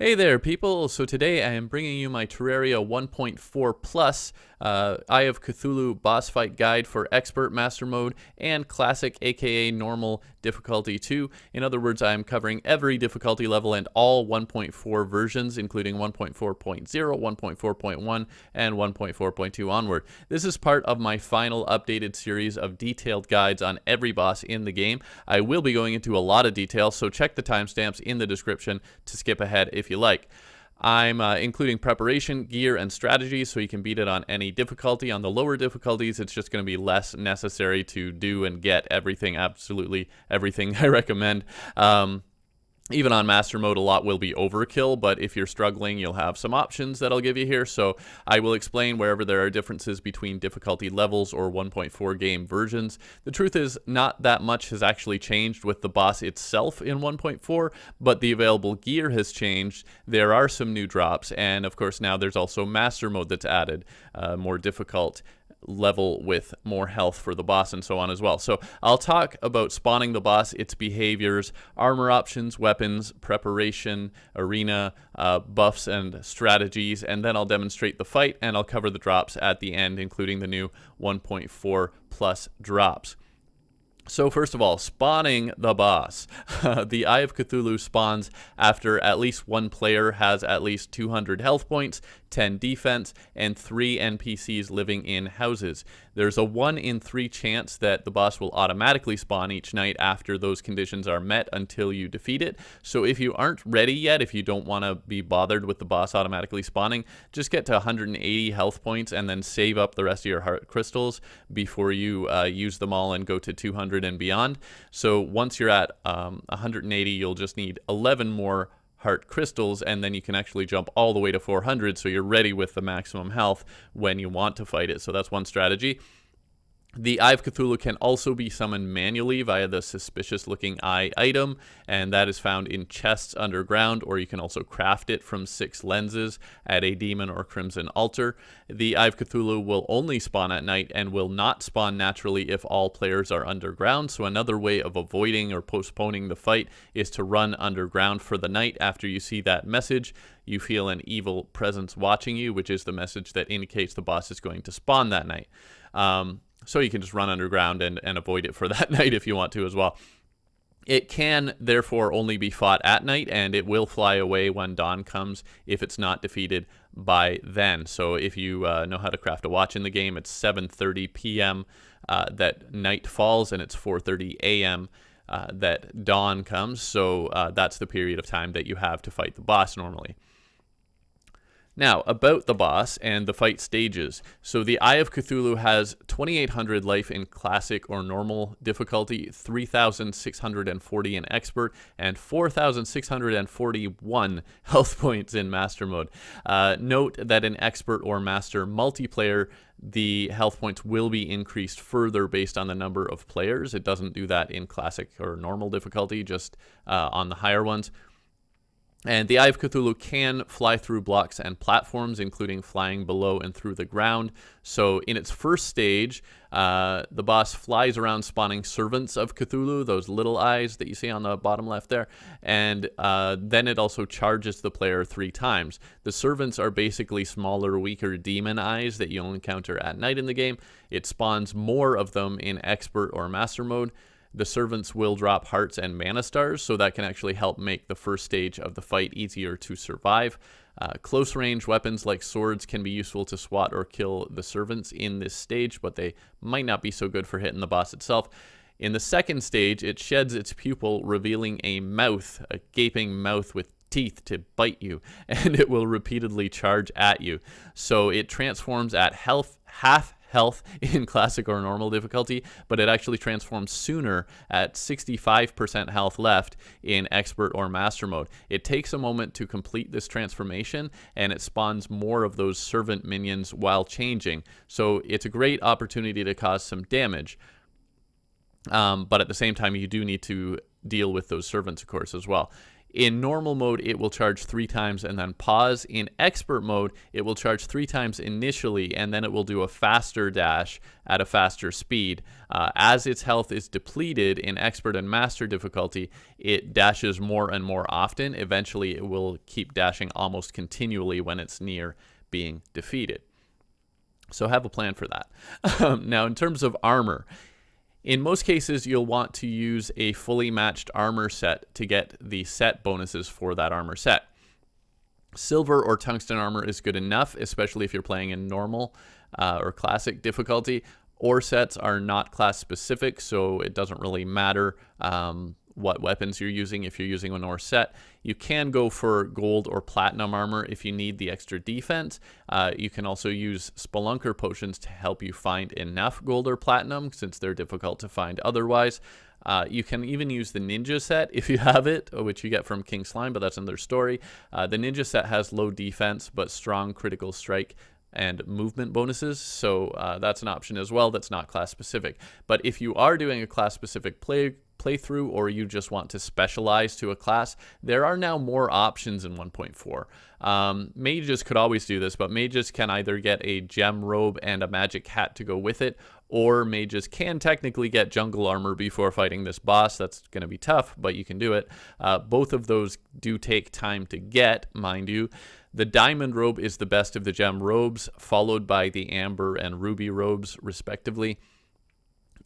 Hey there, people. So today I am bringing you my Terraria 1.4 Plus Eye of Cthulhu boss fight guide for Expert Master Mode and Classic, aka Normal Difficulty 2. In other words, I am covering every difficulty level and all 1.4 versions, including 1.4.0, 1.4.1, and 1.4.2 onward. This is part of my final updated series of detailed guides on every boss in the game. I will be going into a lot of detail, so check the timestamps in the description to skip ahead if you like. I'm including preparation, gear, and strategies so you can beat it on any difficulty. On the lower difficulties, it's just going to be less necessary to do and get everything, absolutely everything I recommend. Even on Master Mode, a lot will be overkill, but if you're struggling, you'll have some options that I'll give you here. So I will explain wherever there are differences between difficulty levels or 1.4 game versions. The truth is, not that much has actually changed with the boss itself in 1.4, but the available gear has changed. There are some new drops, and of course now there's also Master Mode that's added, more difficult level with more health for the boss and so on as well. So I'll talk about spawning the boss, its behaviors, armor options, weapons, preparation, arena, buffs and strategies, and then I'll demonstrate the fight and I'll cover the drops at the end, including the new 1.4 plus drops. So first of all, spawning the boss. The Eye of Cthulhu spawns after at least one player has at least 200 health points, 10 defense, and 3 NPCs living in houses. There's a 1 in 3 chance that the boss will automatically spawn each night after those conditions are met until you defeat it. So if you aren't ready yet, if you don't want to be bothered with the boss automatically spawning, just get to 180 health points and then save up the rest of your heart crystals before you use them all and go to 200 and beyond. So once you're at 180, you'll just need 11 more heart crystals, and then you can actually jump all the way to 400, so you're ready with the maximum health when you want to fight it. So that's one strategy. The Eye of Cthulhu can also be summoned manually via the suspicious looking eye item, and that is found in chests underground, or you can also craft it from 6 lenses at a demon or crimson altar. The Eye of Cthulhu will only spawn at night and will not spawn naturally if all players are underground, so another way of avoiding or postponing the fight is to run underground for the night. After you see that message, you feel an evil presence watching you, which is the message that indicates the boss is going to spawn that night. So you can just run underground and avoid it for that night if you want to as well. It can, therefore, only be fought at night, and it will fly away when dawn comes if it's not defeated by then. So if you know how to craft a watch in the game, it's 7:30 p.m. That night falls, and it's 4:30 a.m. That dawn comes. So that's the period of time that you have to fight the boss normally. Now, about the boss and the fight stages. So the Eye of Cthulhu has 2,800 life in Classic or Normal difficulty, 3,640 in Expert, and 4,641 health points in Master Mode. Note that in Expert or Master multiplayer, the health points will be increased further based on the number of players. It doesn't do that in Classic or Normal difficulty, just on the higher ones. And the Eye of Cthulhu can fly through blocks and platforms, including flying below and through the ground. So in its first stage, the boss flies around spawning servants of Cthulhu, those little eyes that you see on the bottom left there. And then it also charges the player 3 times. The servants are basically smaller, weaker demon eyes that you'll encounter at night in the game. It spawns more of them in Expert or Master Mode. The servants will drop hearts and mana stars, so that can actually help make the first stage of the fight easier to survive. Close range weapons like swords can be useful to swat or kill the servants in this stage, but they might not be so good for hitting the boss itself. In the second stage, it sheds its pupil, revealing a mouth, a gaping mouth with teeth to bite you, and it will repeatedly charge at you. So it transforms at half health in Classic or Normal difficulty, but it actually transforms sooner at 65% health left in Expert or Master Mode. It takes a moment to complete this transformation, and it spawns more of those servant minions while changing. So it's a great opportunity to cause some damage. But at the same time, you do need to deal with those servants, of course, as well. In normal mode, it will charge 3 times and then pause. In expert mode, it will charge 3 times initially, and then it will do a faster dash at a faster speed. As its health is depleted in expert and master difficulty, it dashes more and more often. Eventually, it will keep dashing almost continually when it's near being defeated. So have a plan for that. Now, in terms of armor, in most cases, you'll want to use a fully matched armor set to get the set bonuses for that armor set. Silver or tungsten armor is good enough, especially if you're playing in normal or classic difficulty. Ore sets are not class specific, so it doesn't really matter what weapons you're using if you're using an ore set. You can go for gold or platinum armor if you need the extra defense. You can also use spelunker potions to help you find enough gold or platinum, since they're difficult to find otherwise. You can even use the ninja set if you have it, which you get from King Slime, but that's another story. The ninja set has low defense but strong critical strike and movement bonuses, so that's an option as well that's not class specific. But if you are doing a class specific playthrough, or you just want to specialize to a class, there are now more options in 1.4. Mages could always do this, but mages can either get a gem robe and a magic hat to go with it, or mages can technically get jungle armor before fighting this boss. That's going to be tough, but you can do it. Both of those do take time to get, mind you. The diamond robe is the best of the gem robes, followed by the amber and ruby robes, respectively.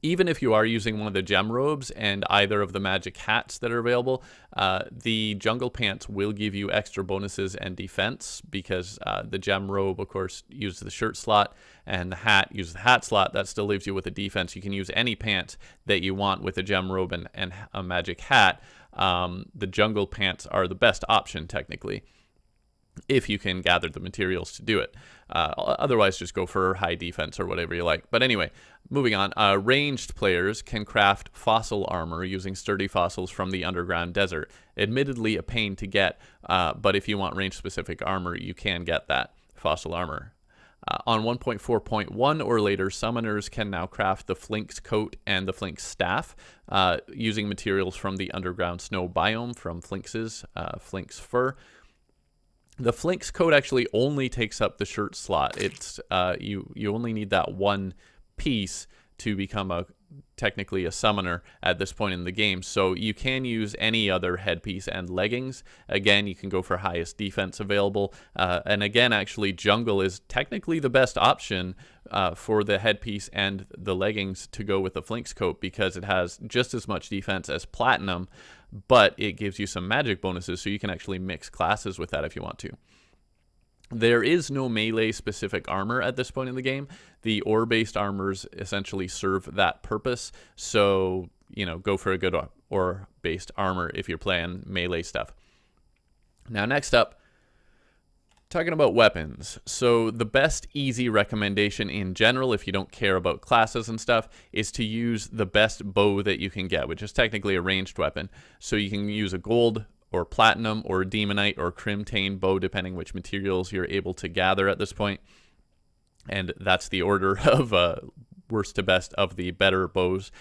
Even if you are using one of the gem robes and either of the magic hats that are available, the jungle pants will give you extra bonuses and defense, because the gem robe, of course, uses the shirt slot, and the hat uses the hat slot. That still leaves you with a defense. You can use any pants that you want with a gem robe and a magic hat. The jungle pants are the best option, technically, if you can gather the materials to do it. Otherwise, just go for high defense or whatever you like. But anyway, moving on. Ranged players can craft fossil armor using sturdy fossils from the underground desert. Admittedly, a pain to get, but if you want range-specific armor, you can get that fossil armor. On 1.4.1 or later, summoners can now craft the Flink's coat and the Flink's staff using materials from the underground snow biome from Flink's fur. The Flink's coat actually only takes up the shirt slot. It's you only need that one piece to become technically a summoner at this point in the game. So you can use any other headpiece and leggings. Again, you can go for highest defense available. And again, actually, jungle is technically the best option for the headpiece and the leggings to go with the Flink's coat, because it has just as much defense as platinum, but it gives you some magic bonuses, so you can actually mix classes with that if you want to. There is no melee-specific armor at this point in the game. The ore-based armors essentially serve that purpose, so, go for a good ore-based armor if you're playing melee stuff. Now, next up, talking about weapons. So the best easy recommendation in general, if you don't care about classes and stuff, is to use the best bow that you can get, which is technically a ranged weapon. So you can use a gold or platinum or demonite or crimtane bow, depending which materials you're able to gather at this point. And that's the order of worst to best of the better bows.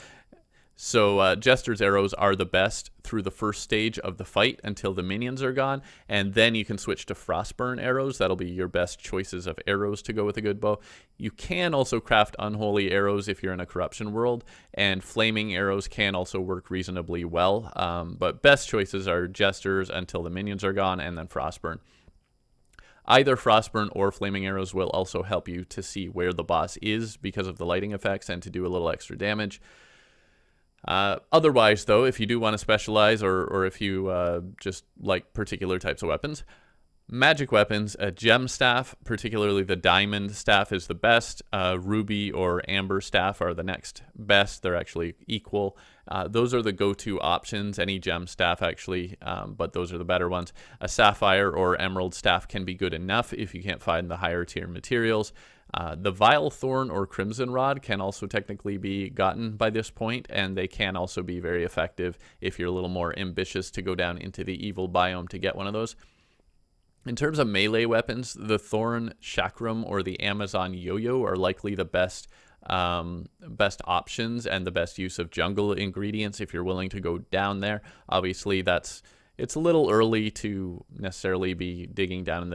So Jester's arrows are the best through the first stage of the fight until the minions are gone, and then you can switch to Frostburn arrows. That'll be your best choices of arrows to go with a good bow. You can also craft unholy arrows if you're in a corruption world, and flaming arrows can also work reasonably well, but best choices are Jester's until the minions are gone, and then Frostburn. Either Frostburn or flaming arrows will also help you to see where the boss is because of the lighting effects and to do a little extra damage. Otherwise, though, if you do want to specialize, or if you just like particular types of weapons, magic weapons, a gem staff, particularly the diamond staff, is the best. Ruby or amber staff are the next best. They're actually equal. Those are the go-to options. Any gem staff, actually, but those are the better ones. A sapphire or emerald staff can be good enough if you can't find the higher tier materials. The Vile Thorn or Crimson Rod can also technically be gotten by this point, and they can also be very effective if you're a little more ambitious to go down into the evil biome to get one of those. In terms of melee weapons, the Thorn Chakram or the Amazon Yo-Yo are likely the best options and the best use of jungle ingredients if you're willing to go down there. Obviously, that's It's a little early to necessarily be digging down in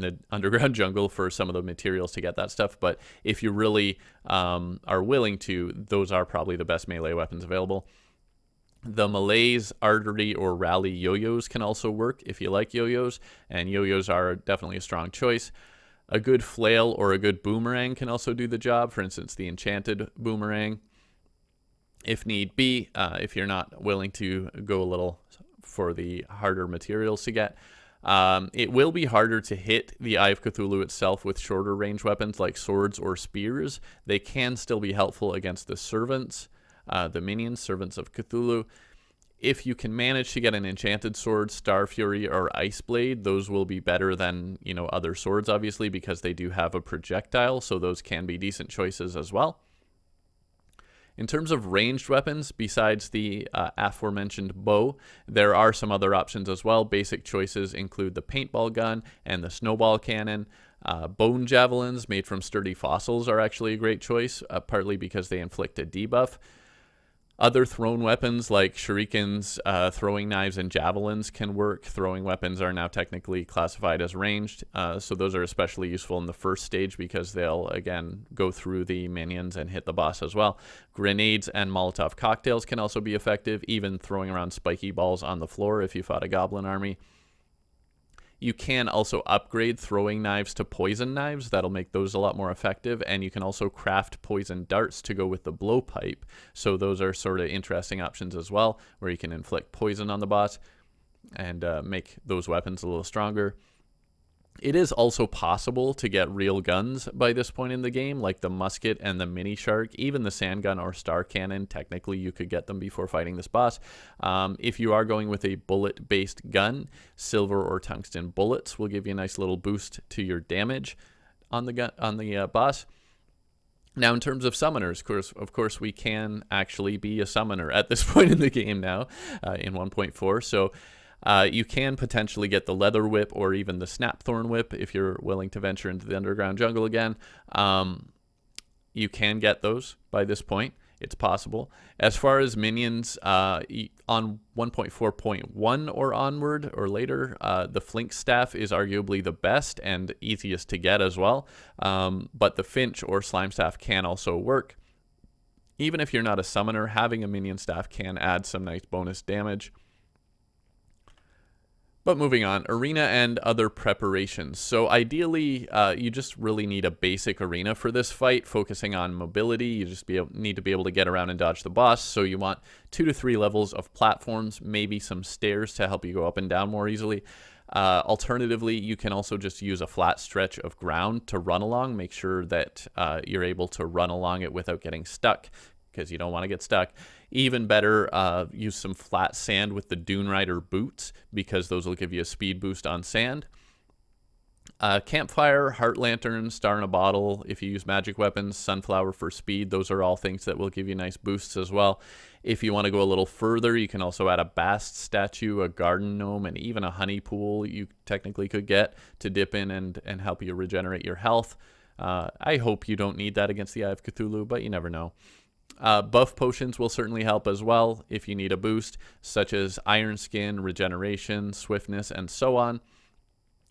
the underground jungle for some of the materials to get that stuff, but if you really are willing to, those are probably the best melee weapons available. The Malaise, Artery, or Rally yo-yos can also work if you like yo-yos, and yo-yos are definitely a strong choice. A good flail or a good boomerang can also do the job, for instance, the enchanted boomerang, if need be, if you're not willing to go a little for the harder materials to get. It will be harder to hit the Eye of Cthulhu itself with shorter range weapons like swords or spears. They can still be helpful against the servants, the minions, servants of Cthulhu. If you can manage to get an enchanted sword, Star Fury, or Ice Blade, those will be better than, other swords, obviously, because they do have a projectile, so those can be decent choices as well. In terms of ranged weapons, besides the aforementioned bow, there are some other options as well. Basic choices include the paintball gun and the snowball cannon. Bone javelins made from sturdy fossils are actually a great choice, partly because they inflict a debuff. Other thrown weapons like shurikens, throwing knives, and javelins can work. Throwing weapons are now technically classified as ranged, so those are especially useful in the first stage because they'll, again, go through the minions and hit the boss as well. Grenades and Molotov cocktails can also be effective, even throwing around spiky balls on the floor if you fought a goblin army. You can also upgrade throwing knives to poison knives. That'll make those a lot more effective. And you can also craft poison darts to go with the blowpipe. So those are sort of interesting options as well, where you can inflict poison on the boss and make those weapons a little stronger. It is also possible to get real guns by this point in the game, like the musket and the mini shark. Even the sand gun or star cannon, technically you could get them before fighting this boss. If you are going with a bullet-based gun, silver or tungsten bullets will give you a nice little boost to your damage on the boss. Now, in terms of summoners, of course, we can actually be a summoner at this point in the game now, in 1.4. So you can potentially get the leather whip or even the snapthorn whip if you're willing to venture into the underground jungle again. You can get those by this point. It's possible. As far as minions, on 1.4.1 or onward or later, the Flink Staff is arguably the best and easiest to get as well. But the Finch or Slime Staff can also work. Even if you're not a summoner, having a minion staff can add some nice bonus damage. But moving on, arena and other preparations. So ideally, you just really need a basic arena for this fight, focusing on mobility. You just need to be able to get around and dodge the boss. So you want 2 to 3 levels of platforms, maybe some stairs to help you go up and down more easily. Alternatively, you can also just use a flat stretch of ground to run along. Make sure that you're able to run along it without getting stuck, because you don't want to get stuck. Even better, use some flat sand with the Dune Rider boots, because those will give you a speed boost on sand. Campfire, Heart Lantern, Star in a Bottle, if you use magic weapons, Sunflower for speed, those are all things that will give you nice boosts as well. If you want to go a little further, you can also add a Bast statue, a garden gnome, and even a honey pool you technically could get to dip in and help you regenerate your health. I hope you don't need that against the Eye of Cthulhu, but you never know. Buff potions will certainly help as well if you need a boost, such as Iron Skin, Regeneration, Swiftness, and so on.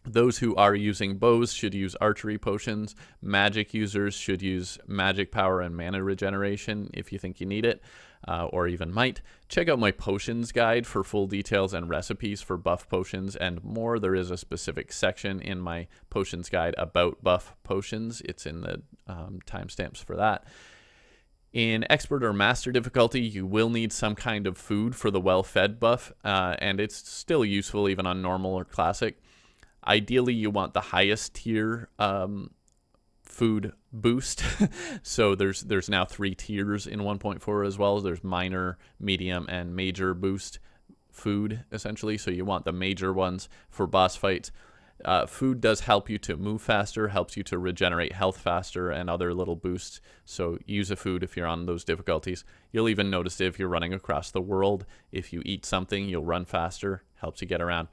Those who are using bows should use archery potions. Magic users should use magic power and mana regeneration if you think you need it, or even might. Check out my potions guide for full details and recipes for buff potions and more. There is a specific section in my potions guide about buff potions. It's in the timestamps for that. In expert or master difficulty, you will need some kind of food for the well-fed buff, and it's still useful even on normal or classic. Ideally, you want the highest tier food boost. So there's now 3 tiers in 1.4 as well. There's minor, medium, and major boost food, essentially. So you want the major ones for boss fights. Food does help you to move faster, helps you to regenerate health faster, and other little boosts. So use a food if you're on those difficulties. You'll even notice if you're running across the world, if you eat something, you'll run faster, helps you get around.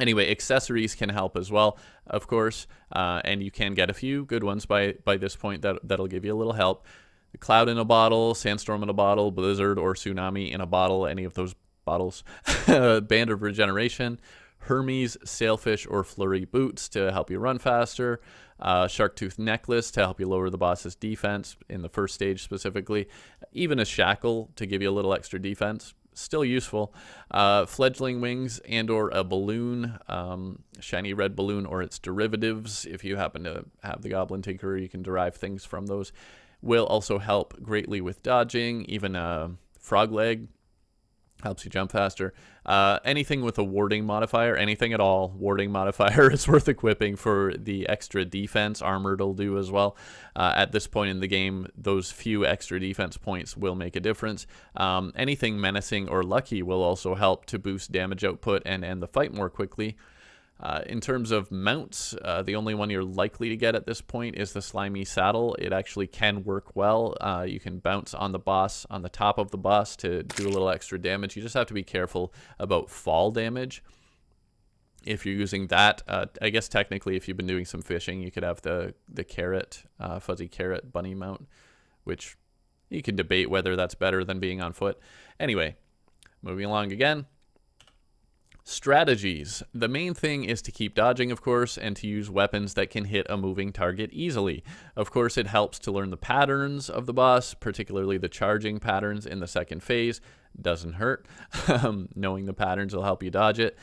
Anyway, accessories can help as well, of course, and you can get a few good ones by this point that'll give you a little help. The Cloud in a bottle, Sandstorm in a bottle, Blizzard or Tsunami in a bottle, any of those bottles, Band of Regeneration, Hermes, Sailfish, or Flurry Boots to help you run faster, Sharktooth Necklace to help you lower the boss's defense in the first stage specifically, even a Shackle to give you a little extra defense. Still useful. Fledgling Wings and or a balloon, shiny red balloon or its derivatives. If you happen to have the Goblin Tinkerer, you can derive things from those. Will also help greatly with dodging. Even a Frog Leg helps you jump faster. Anything with a warding modifier, anything at all, warding modifier is worth equipping for the extra defense. Armored will do as well. At this point in the game, those few extra defense points will make a difference. Anything menacing or lucky will also help to boost damage output and end the fight more quickly. In terms of mounts, the only one you're likely to get at this point is the Slimy Saddle. It actually can work well. You can bounce on the boss, on the top of the boss to do a little extra damage. You just have to be careful about fall damage. If you're using that, I guess technically if you've been doing some fishing, you could have the carrot, fuzzy carrot bunny mount, which you can debate whether that's better than being on foot. Anyway, moving along again. Strategies. The main thing is to keep dodging, of course, and to use weapons that can hit a moving target easily. Of course, it helps to learn the patterns of the boss, particularly the charging patterns in the second phase. Doesn't hurt. Knowing the patterns will help you dodge it.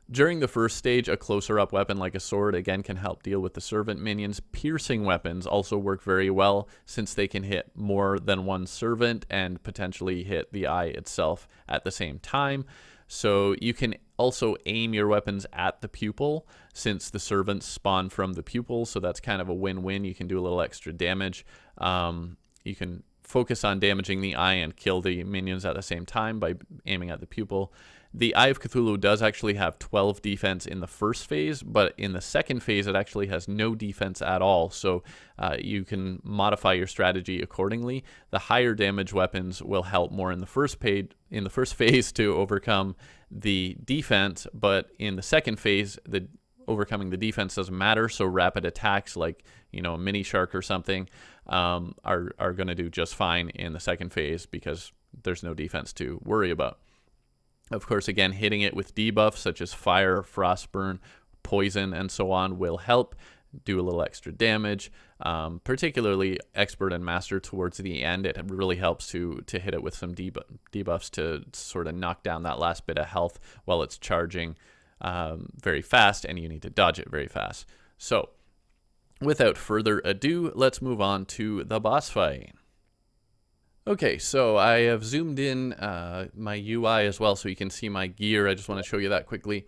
During the first stage, a closer-up weapon like a sword, again, can help deal with the servant minions. Piercing weapons also work very well, since they can hit more than one servant and potentially hit the eye itself at the same time. So you can also aim your weapons at the pupil, since the servants spawn from the pupil, so that's kind of a win-win. You can do a little extra damage. You can focus on damaging the eye and kill the minions at the same time by aiming at the pupil. The Eye of Cthulhu does actually have 12 defense in the first phase, but in the second phase it actually has no defense at all, so you can modify your strategy accordingly. The higher damage weapons will help more in the first phase to overcome the defense, but in the second phase, overcoming the defense doesn't matter, so rapid attacks like, you know, a mini shark or something are going to do just fine in the second phase because there's no defense to worry about. Of course, again, hitting it with debuffs such as fire, frostburn, poison, and so on will help do a little extra damage. Particularly expert and master towards the end, it really helps to hit it with some debuffs to sort of knock down that last bit of health while it's charging very fast, and you need to dodge it very fast. So, without further ado, let's move on to the boss fight. Okay, so I have zoomed in my UI as well so you can see my gear. I just want to show you that quickly.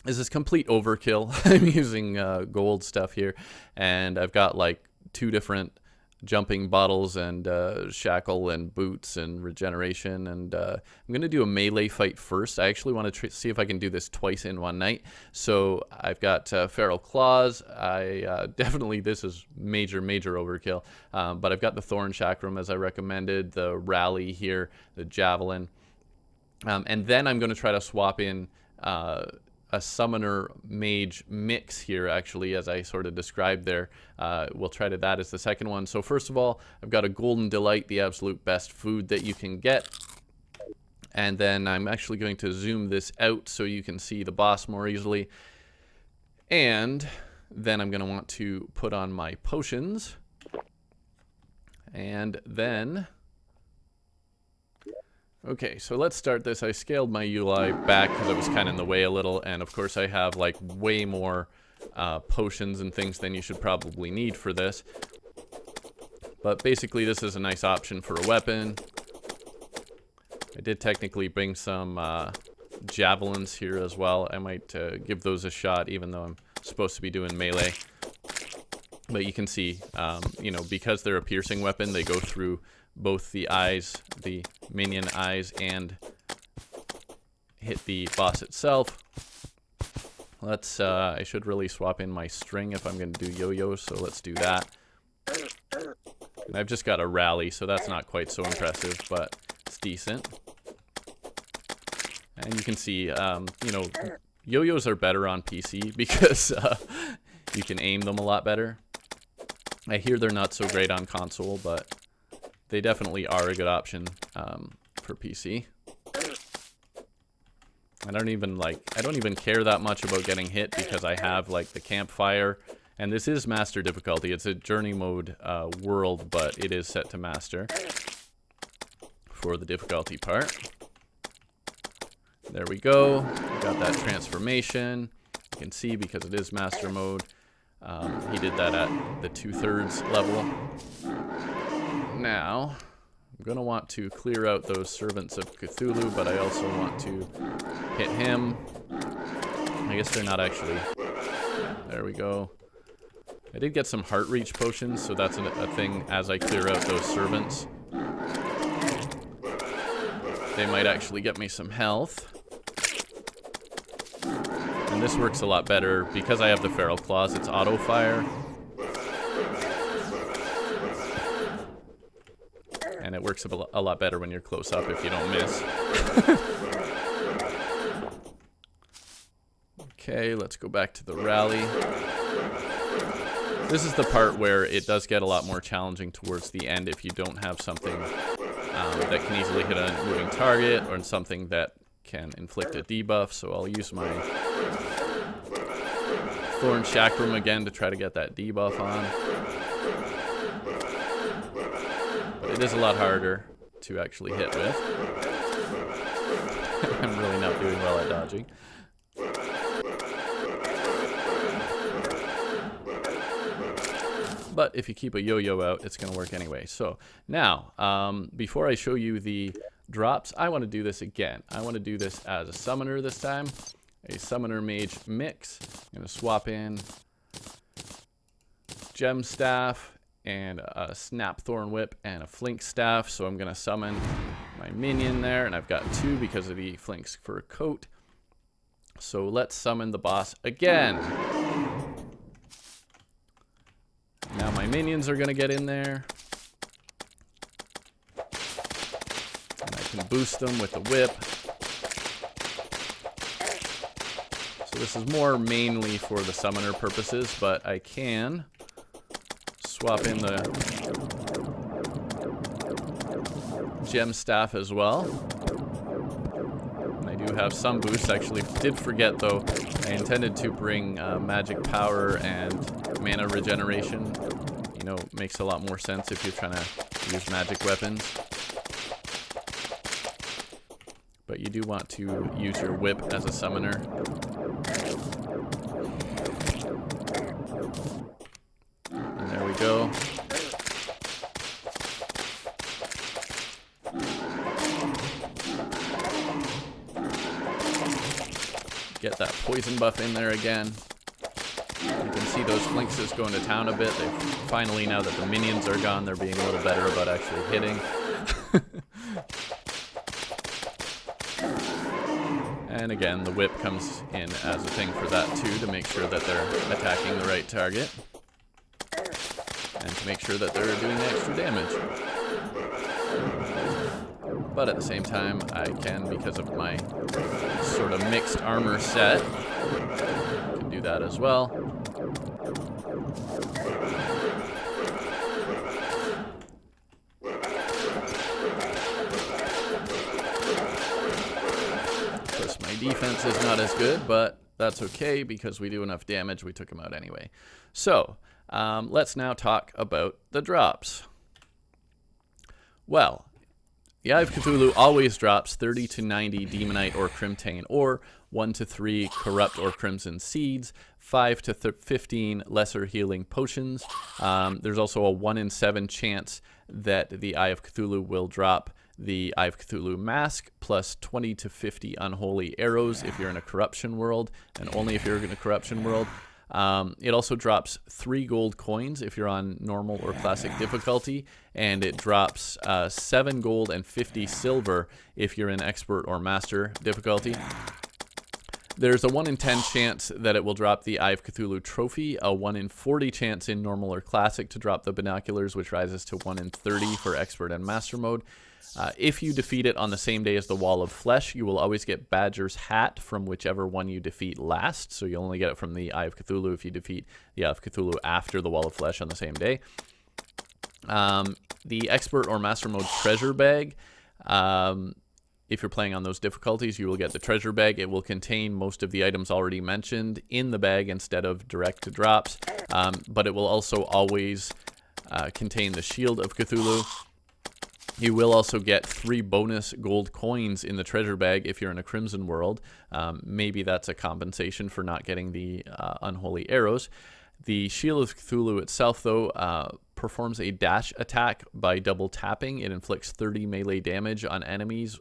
This is complete overkill. I'm using gold stuff here, and I've got like 2 different jumping bottles and shackle and boots and regeneration, and I'm going to do a melee fight first. I actually want to see if I can do this twice in one night. So I've got feral claws. Definitely this is major overkill, but I've got the thorn chakram as I recommended, the rally here, the javelin, and then I'm going to try to swap in a summoner mage mix here, actually, as I sort of described there. We'll try that as the second one. So first of all, I've got a Golden Delight, the absolute best food that you can get. And then I'm actually going to zoom this out so you can see the boss more easily. And then I'm going to want to put on my potions. And then... Okay, so let's start this. I scaled my UI back because it was kind of in the way a little, and of course I have like way more potions and things than you should probably need for this. But basically this is a nice option for a weapon. I did technically bring some javelins here as well. I might give those a shot even though I'm supposed to be doing melee. But you can see, you know, because they're a piercing weapon, they go through both the eyes, the minion eyes, and hit the boss itself. Let's, I should really swap in my string if I'm going to do yo-yos, so let's do that. And I've just got a rally, so that's not quite so impressive, but it's decent. And you can see, you know, yo-yos are better on PC because you can aim them a lot better. I hear they're not so great on console, but they definitely are a good option for PC. I don't even care that much about getting hit because I have like the campfire, and this is master difficulty. It's a journey mode world, but it is set to master for the difficulty part. There we go. Got that transformation. You can see because it is master mode. He did that at the 2/3 level. Now, I'm going to want to clear out those servants of Cthulhu, but I also want to hit him. I guess they're not actually... There we go. I did get some heart reach potions, so that's a thing as I clear out those servants. They might actually get me some health. And this works a lot better because I have the feral claws. It's auto fire. And it works a lot better when you're close up if you don't miss. Okay, let's go back to the rally. This is the part where it does get a lot more challenging towards the end if you don't have something that can easily hit a moving target or something that can inflict a debuff. So I'll use my Thorn Chakram again to try to get that debuff on. But it is a lot harder to actually hit with. I'm really not doing well at dodging. But if you keep a yo-yo out, it's going to work anyway. So now, before I show you the drops, I want to do this again. I want to do this as a summoner this time. A summoner mage mix. I'm going to swap in gem staff and a snapthorn whip and a flink staff. So I'm going to summon my minion there, and I've got 2 because of the flink's fur coat. So let's summon the boss again. Now my minions are going to get in there. And I can boost them with the whip. So this is more mainly for the summoner purposes, but I can swap in the gem staff as well. And I do have some boosts. Actually, did forget though, I intended to bring magic power and mana regeneration. You know, makes a lot more sense if you're trying to use magic weapons. But you do want to use your whip as a summoner. And there we go. Get that poison buff in there again. You can see those flinxes going to town a bit. They finally, now that the minions are gone, they're being a little better about actually hitting. And again, the whip comes in as a thing for that too, to make sure that they're attacking the right target. And to make sure that they're doing extra damage. But at the same time, I can, because of my sort of mixed armor set, I can do that as well. Of course, my defense is not as good, but that's okay because we do enough damage. We took him out anyway. So, let's now talk about the drops. Well, the Eye of Cthulhu always drops 30 to 90 Demonite or Crimtane, or 1 to 3 Corrupt or Crimson Seeds, 5 to 15 Lesser Healing Potions. There's also a 1 in 7 chance that the Eye of Cthulhu will drop the Eye of Cthulhu Mask, plus 20 to 50 Unholy Arrows if you're in a Corruption world, and only if you're in a Corruption world. It also drops 3 gold coins if you're on normal or classic difficulty, and it drops 7 gold and 50 silver if you're in expert or master difficulty. There's a 1 in 10 chance that it will drop the Eye of Cthulhu trophy, a 1 in 40 chance in normal or classic to drop the binoculars, which rises to 1 in 30 for expert and master mode. If you defeat it on the same day as the Wall of Flesh, you will always get Badger's Hat from whichever one you defeat last. So you'll only get it from the Eye of Cthulhu if you defeat the Eye of Cthulhu after the Wall of Flesh on the same day. The Expert or Master Mode Treasure Bag if you're playing on those difficulties, you will get the treasure bag. It will contain most of the items already mentioned in the bag instead of direct drops, but it will also always contain the Shield of Cthulhu. You will also get 3 bonus gold coins in the treasure bag if you're in a Crimson world. Maybe that's a compensation for not getting the unholy arrows. The Shield of Cthulhu itself, though, performs a dash attack by double tapping. It inflicts 30 melee damage on enemies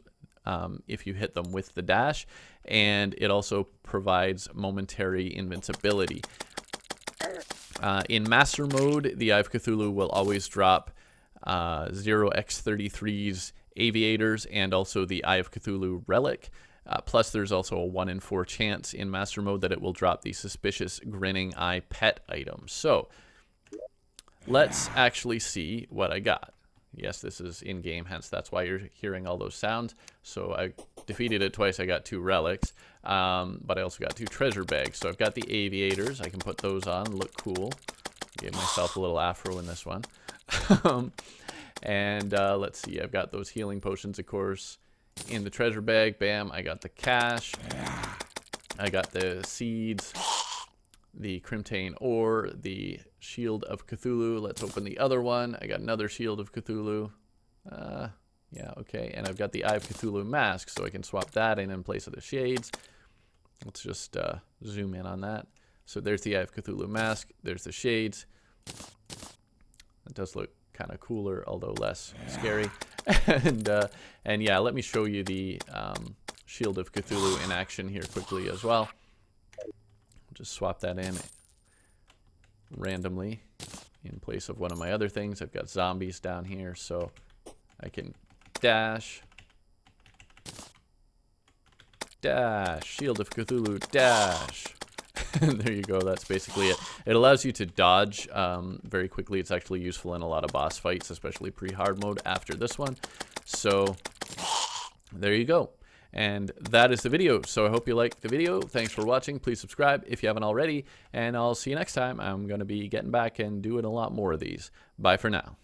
if you hit them with the dash, and it also provides momentary invincibility. In Master Mode, the Eye of Cthulhu will always drop 0x33's Aviators and also the Eye of Cthulhu Relic. Plus, there's also a 1 in 4 chance in Master Mode that it will drop the Suspicious Grinning Eye pet item. So, let's actually see what I got. Yes, this is in-game, hence that's why you're hearing all those sounds. So I defeated it twice, I got 2 relics, but I also got 2 treasure bags. So I've got the Aviators, I can put those on, look cool. Gave myself a little afro in this one. And let's see, I've got those healing potions, of course, in the treasure bag. Bam, I got the cash, I got the seeds, the Crimtane ore, the Shield of Cthulhu. Let's open the other one. I got another Shield of Cthulhu. Yeah, okay. And I've got the Eye of Cthulhu mask, so I can swap that in place of the shades. Let's just zoom in on that. So there's the Eye of Cthulhu mask. There's the shades. It does look kind of cooler, although less scary. And yeah, let me show you the Shield of Cthulhu in action here quickly as well. Just swap that in randomly in place of one of my other things. I've got zombies down here, so I can dash, Shield of Cthulhu, dash. And there you go, that's basically it. It allows you to dodge very quickly. It's actually useful in a lot of boss fights, especially pre-hard mode after this one. So there you go. And that is the video. So I hope you liked the video. Thanks for watching. Please subscribe if you haven't already. And I'll see you next time. I'm going to be getting back and doing a lot more of these. Bye for now.